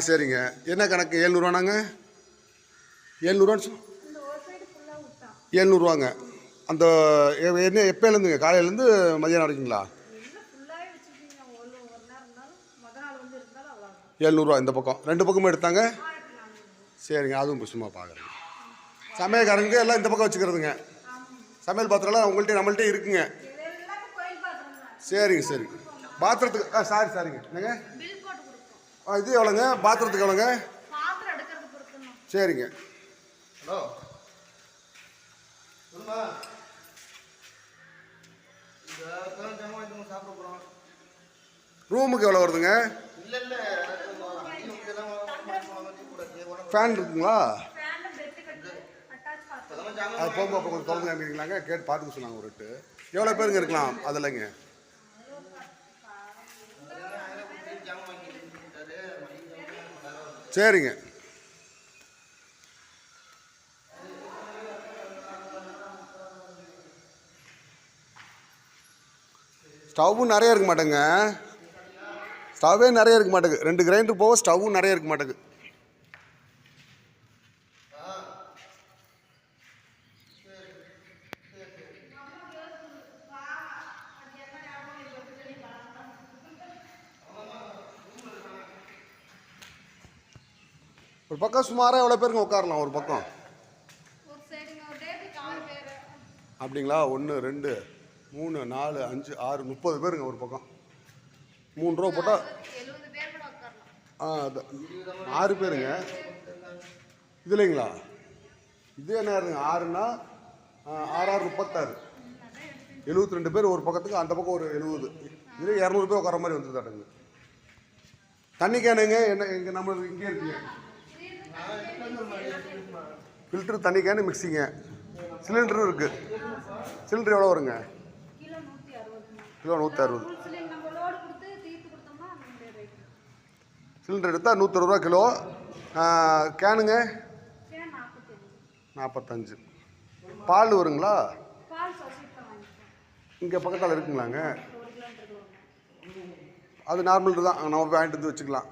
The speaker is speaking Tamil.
சரிங்க. என்ன கணக்கு? 700ரூவானாங்க? 700ரூவான்னு 700ரூவாங்க. அந்த என்ன எப்போலேருந்துங்க? காலையிலேருந்து மதியானம் வரைக்குங்களா? 700ரூவா இந்த பக்கம். 2 பக்கமும் எடுத்தாங்க. சரிங்க, அதுவும் சும்மா பார்க்குறேங்க. சமையல்காரங்க எல்லாம் இந்த பக்கம் வச்சுக்கிறதுங்க. சமையல் பாத்திரம்லாம் உங்கள்கிட்ட நம்மள்கிட்ட இருக்குங்க. சரிங்க சரிங்க. பாத்திரத்துக்கு சரிங்க. என்னங்க இது எவ்வளோங்க? பாத்திரத்துக்கு எவ்வளோங்க? சரிங்க. ஹலோ ரூமுக்கு எவ்வளோ வருதுங்க? ஃபேன் இருக்குங்களா? அது போகும்போது அப்போ கொஞ்சம் திறந்து காமிக்கிறீங்களாங்க? கேட்டு பார்த்துக்க சொன்னாங்க ஒரு ரேட்டு. எவ்வளோ பேருங்க இருக்கலாம் அதில்ங்க? சரிங்க. ஸ்டவ்வும் நிறைய இருக்க மாட்டேங்க. ஸ்டவ்வே நிறைய இருக்க மாட்டேங்குது. 2 கிரைண்டர் போக ஸ்டவ்வும் நிறைய இருக்க மாட்டேங்குது. ஒரு பக்கம் சுமாராக எவ்வளோ பேருங்க உட்காரலாம்? ஒரு பக்கம் அப்படிங்களா? 1 2 3 4 5 6 30 பேருங்க ஒரு பக்கம். 3 ரூபா போட்டால் அது 6 பேருங்க. இதுலைங்களா? இது என்ன இருங்க? 6ன்னா 6 6 36 72 பேர் ஒரு பக்கத்துக்கு. அந்த பக்கம் ஒரு 70. இது 200 பேர் உட்கார மாதிரி வந்துருதாட்டுங்க. தண்ணி கேனுங்க என்ன இங்கே நம்மளுக்கு இங்கே இருக்குங்க. ஃபில்ட்ரு, தண்ணி கேனு, மிக்சிங்க, சிலிண்டரும் இருக்குது. சிலிண்டர் எவ்வளோ வருங்க? கிலோ 160. சிலிண்டர் எடுத்தால் 160 ரூபா கிலோ. கேனுங்க 45. பால் வருங்களா? இங்கே பக்கத்தால் இருக்குங்களாங்க? அது நார்மல் தான், நம்ம வாங்கிட்டு வந்து வச்சுக்கலாம்.